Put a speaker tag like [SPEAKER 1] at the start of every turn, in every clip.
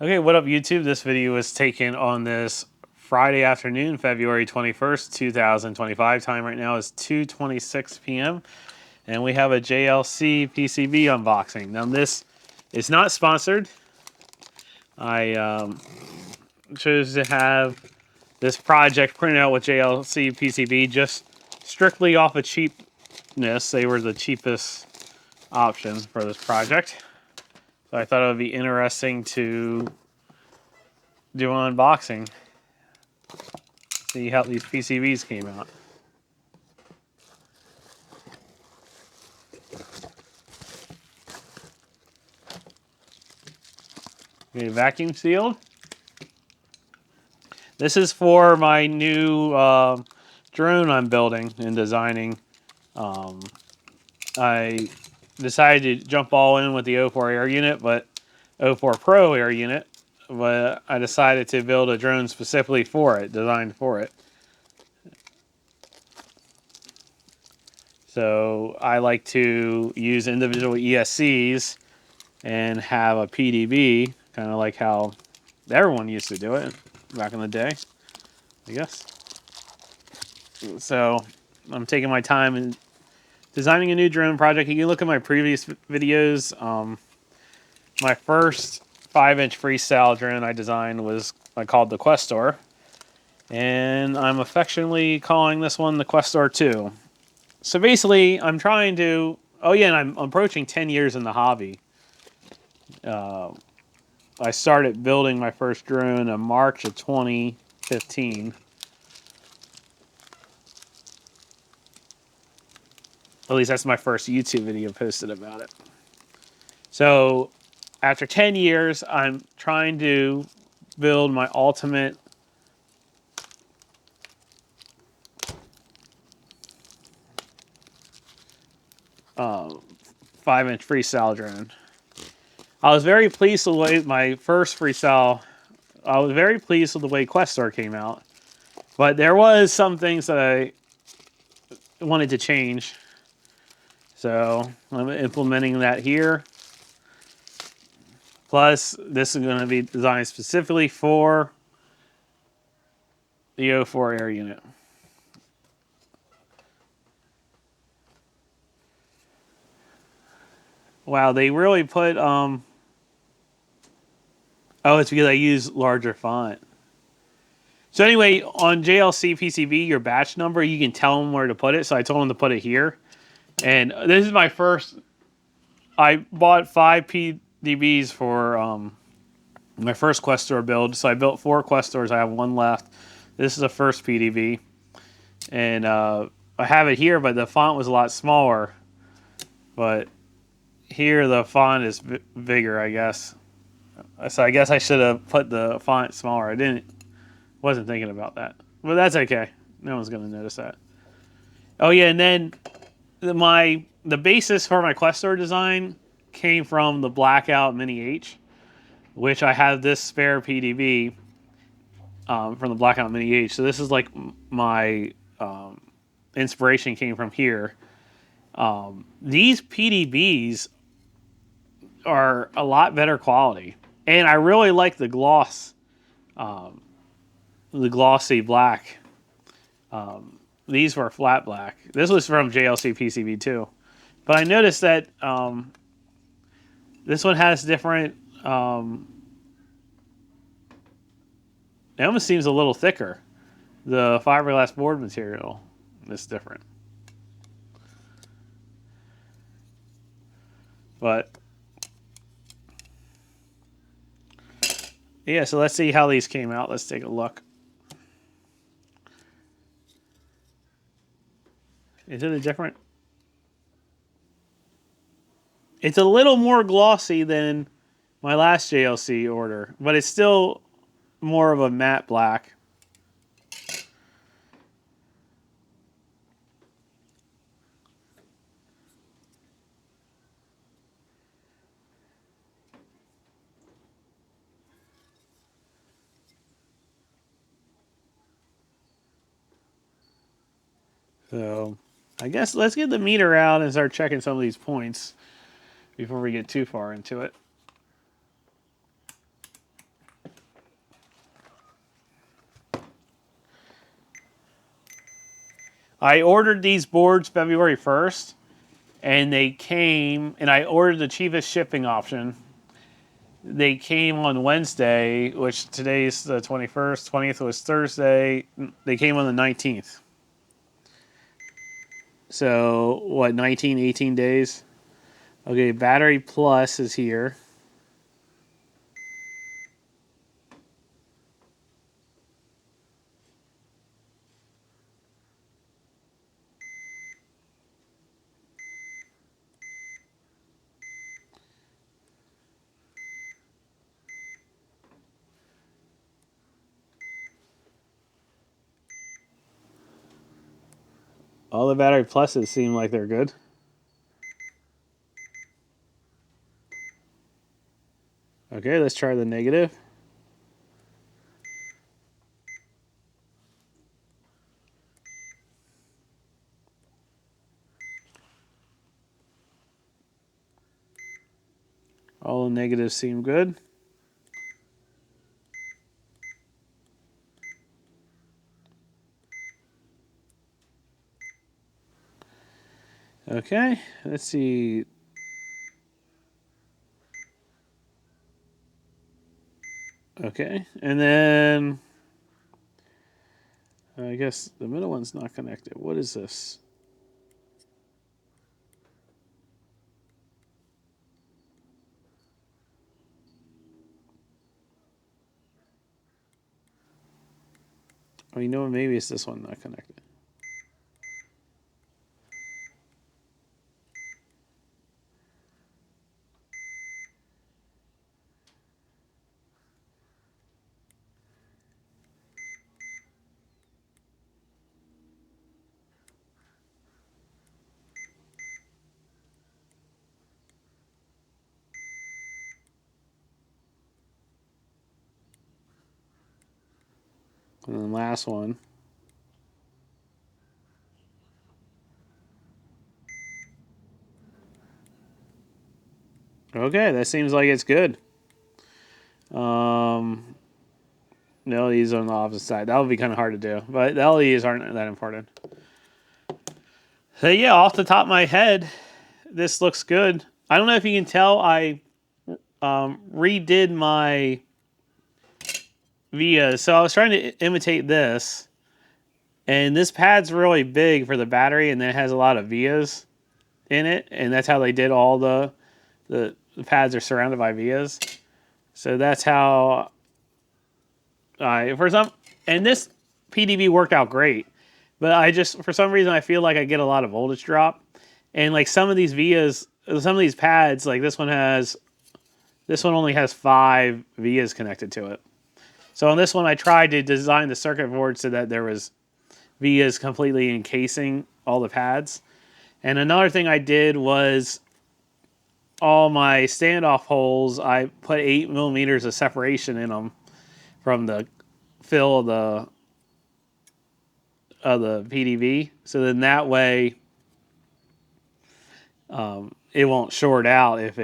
[SPEAKER 1] Okay, what up YouTube? This video was taken on this Friday afternoon, February 21st, 2025. Time right now is 2:26 p.m. and we have a JLCPCB unboxing. Now this is not sponsored. I chose to have this project printed out with JLCPCB just strictly off of cheapness. They were the cheapest option for this project. So I thought it would be interesting to do an unboxing. See how these PCBs came out. Okay, vacuum sealed. This is for my new drone I'm building and designing. I decided to jump all in with the O4 air unit, but O4 Pro air unit, but I decided to build a drone specifically for it, designed for it. So I like to use individual ESCs and have a PDB, kind of like how everyone used to do it back in the day, I guess. So I'm taking my time and designing a new drone project. You can look at my previous videos. My first 5-inch freestyle drone I designed was called the Questor, and I'm affectionately calling this one the Questor 2. So basically, I'm trying to. Oh yeah, and I'm approaching 10 years in the hobby. I started building my first drone in March of 2015. At least that's my first YouTube video posted about it. So after 10 years, I'm trying to build my ultimate uh, 5-inch freestyle drone. I was very pleased with the way my first freestyle. I was very pleased with the way Questor came out, but there was some things that I wanted to change. So I'm implementing that here. Plus, this is going to be designed specifically for the O4 air unit. Wow, they really put oh, it's because I use larger font. So anyway, on JLC PCB, your batch number, you can tell them where to put it. So I told them to put it here. And this is my first. I bought 5 PDBs for my first Questor build. So I built 4 Questors. I have 1 left. This is the first PDB. And I have it here, but the font was a lot smaller. But here the font is bigger, I guess. So I guess I should have put the font smaller. I wasn't thinking about that. But that's okay. No one's going to notice that. Oh yeah, and then the basis for my Questor design came from the Blackout Mini H, which I have this spare PDB from the Blackout Mini H. So this is like my inspiration came from here. These PDBs are a lot better quality, and I really like the glossy black. These were flat black. This was from JLC PCB too, but I noticed that this one has different. It almost seems a little thicker. The fiberglass board material is different, but yeah. So let's see how these came out. Let's take a look. Is it a different? It's a little more glossy than my last JLC order, but it's still more of a matte black. So I guess let's get the meter out and start checking some of these points before we get too far into it. I ordered these boards February 1st, and they came, and I ordered the cheapest shipping option. They came on Wednesday, which today's the 21st, 20th was Thursday. They came on the 19th. So, what, 19, 18 days? Okay, Battery Plus is here. All the Battery Pluses seem like they're good. Okay, let's try the negative. All the negatives seem good. Okay, let's see. Okay, and then I guess the middle one's not connected. What is this? Oh, you know what? Maybe it's this one not connected. And then last one. Okay, that seems like it's good. The LEDs on the opposite side. That would be kind of hard to do, but the LEDs aren't that important. So yeah, off the top of my head, this looks good. I don't know if you can tell, I redid my vias. So I was trying to imitate this, and this pad's really big for the battery, and then it has a lot of vias in it, and that's how they did all the pads are surrounded by vias. So that's how I for some and this PDB worked out great, but I just for some reason I feel like I get a lot of voltage drop, and like some of these vias, some of these pads, like this one only has 5 vias connected to it. So on this one, I tried to design the circuit board so that there was vias completely encasing all the pads. And another thing I did was all my standoff holes, I put 8 millimeters of separation in them from the fill of the PDB. So then that way, it won't short out if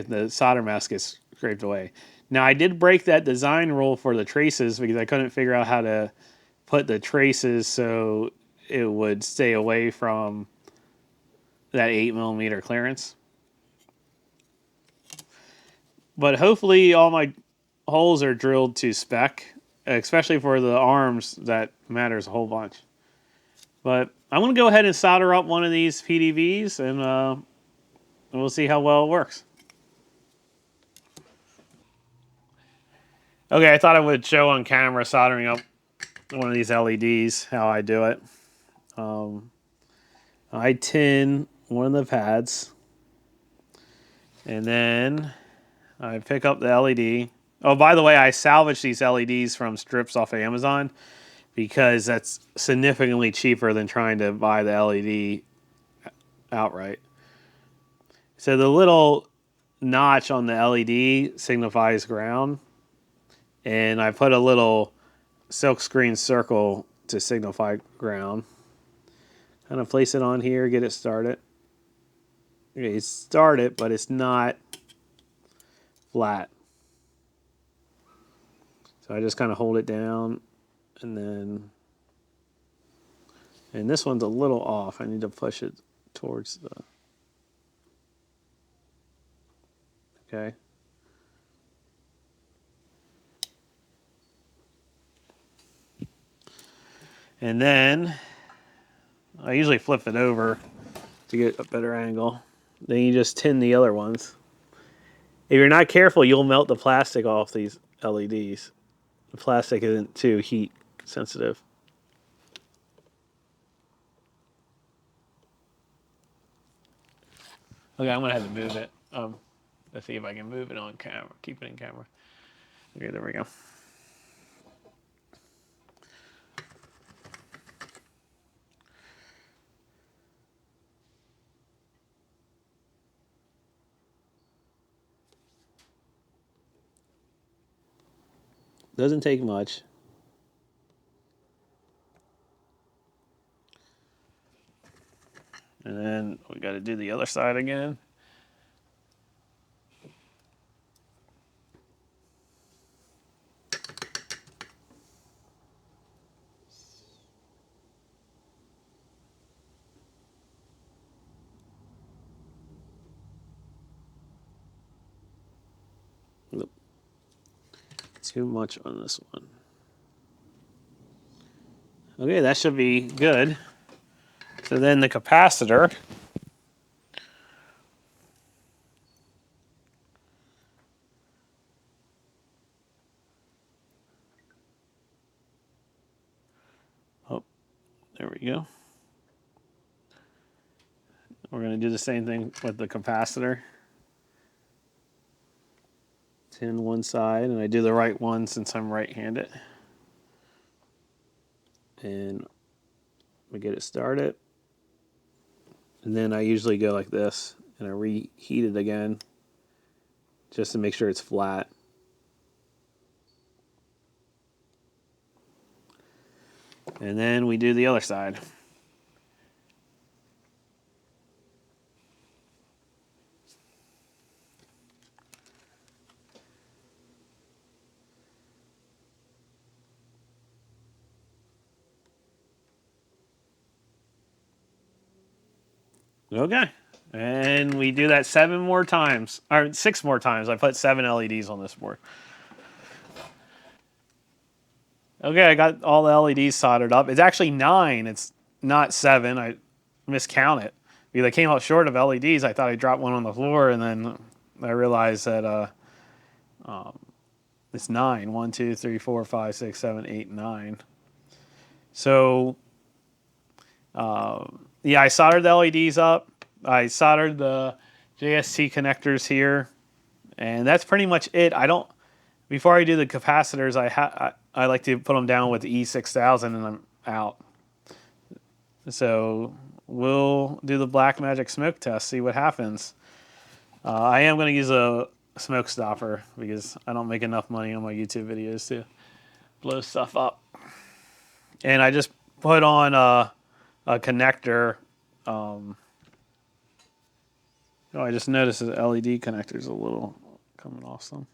[SPEAKER 1] the solder mask gets scraped away. Now I did break that design rule for the traces because I couldn't figure out how to put the traces so it would stay away from that 8 millimeter clearance. But hopefully all my holes are drilled to spec, especially for the arms. That matters a whole bunch. But I'm going to go ahead and solder up one of these PDBs, and we'll see how well it works. Okay, I thought I would show on camera soldering up one of these LEDs, how I do it. I tin one of the pads, and then I pick up the LED. Oh, by the way, I salvaged these LEDs from strips off of Amazon because that's significantly cheaper than trying to buy the LED outright. So the little notch on the LED signifies ground, and I put a little silkscreen circle to signify ground. Kind of place it on here, get it started. Okay, it's started, but it's not flat. So I just kind of hold it down and then And this one's a little off. I need to push it towards the... Okay. And then I usually flip it over to get a better angle. Then you just tin the other ones. If you're not careful, you'll melt the plastic off these LEDs. The plastic isn't too heat sensitive. Okay, I'm gonna have to move it. Let's see if I can move it on camera. Keep it in camera. Okay, there we go. Doesn't take much. And then we got to do the other side again. Nope. Too much on this one. Okay, that should be good. So then the capacitor. Oh, there we go. We're going to do the same thing with the capacitor. Tin one side, and I do the right one since I'm right-handed. And we get it started. And then I usually go like this, and I reheat it again just to make sure it's flat. And then we do the other side. Okay. And we do that 7 more times, or 6 more times. I put 7 LEDs on this board. Okay, I got all the LEDs soldered up. It's actually 9. It's not 7. I miscounted because I came out short of LEDs. I thought I dropped one on the floor, and then I realized that it's 9. 1, 2, 3, 4, 5, 6, 7, 8, 9. So, yeah, I soldered the LEDs up. I soldered the JST connectors here, and that's pretty much it. I don't. Before I do the capacitors, I like to put them down with E6000, and I'm out. So we'll do the Blackmagic smoke test, see what happens. I am going to use a smoke stopper because I don't make enough money on my YouTube videos to blow stuff up. And I just put on a connector. I just noticed the LED connector's a little coming off some.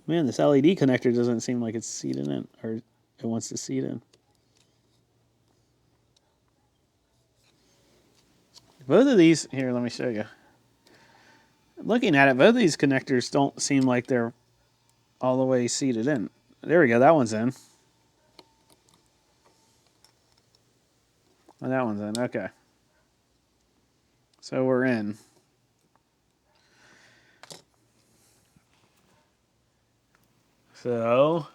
[SPEAKER 1] Man, this LED connector doesn't seem like it's seated in, or it wants to seat in. Both of these, here, let me show you. Looking at it, both of these connectors don't seem like they're all the way seated in. There we go, that one's in. Oh, that one's in, okay. So we're in. So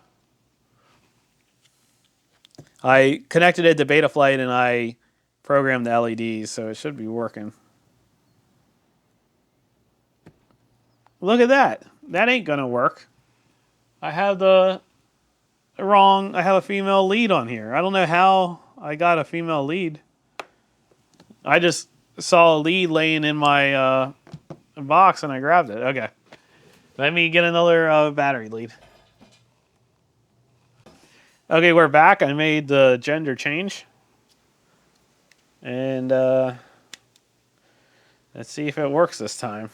[SPEAKER 1] I connected it to Betaflight and I programmed the LEDs, so it should be working. Look at that. That ain't gonna work. I have I have a female lead on here. I don't know how I got a female lead. I just saw a lead laying in my box and I grabbed it. Okay. Let me get another battery lead. Okay, we're back. I made the gender change. And let's see if it works this time.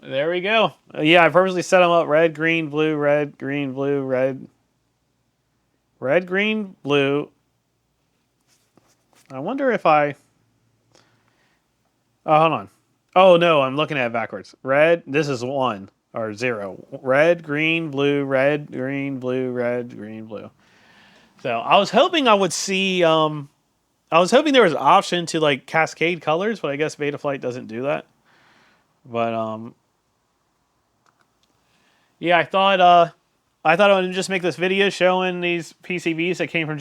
[SPEAKER 1] There we go. Yeah, I purposely set them up red, green, blue, red, green, blue, red. Red, green, blue. I wonder if I... Oh, hold on. Oh, no, I'm looking at it backwards. Red, this is 1 or 0. Red, green, blue, red, green, blue, red, green, blue. So I was hoping I would see... I was hoping there was an option to like cascade colors, but I guess Betaflight doesn't do that. But yeah, I thought I would just make this video showing these PCBs that came from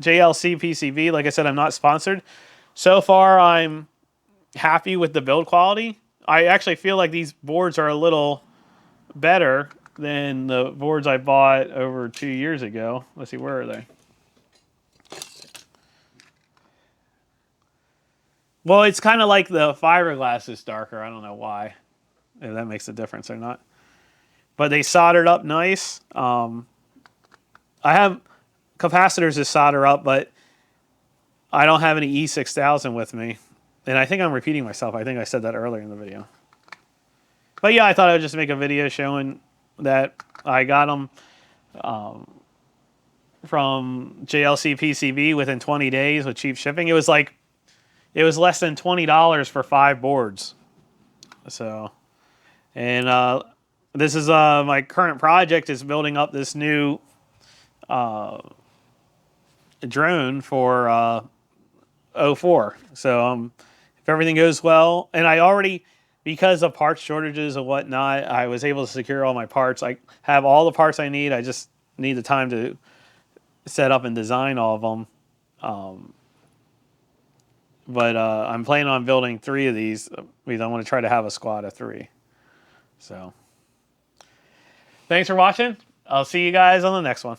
[SPEAKER 1] JLCPCB. Like I said, I'm not sponsored. So far, I'm happy with the build quality. I actually feel like these boards are a little better than the boards I bought over 2 years ago. Let's see, where are they? Well, it's kind of like the fiberglass is darker. I don't know why, if that makes a difference or not. But they soldered up nice. I have capacitors to solder up, but I don't have any E6000 with me. And I think I'm repeating myself. I think I said that earlier in the video. But yeah, I thought I would just make a video showing that I got them from JLC PCB within 20 days with cheap shipping. It was less than $20 for 5 boards. So, and this is my current project is building up this new drone for 04. So if everything goes well, and I already, because of parts shortages and whatnot, I was able to secure all my parts. I have all the parts I need. I just need the time to set up and design all of them. But I'm planning on building 3 of these because I want to try to have a squad of 3. So thanks for watching. I'll see you guys on the next one.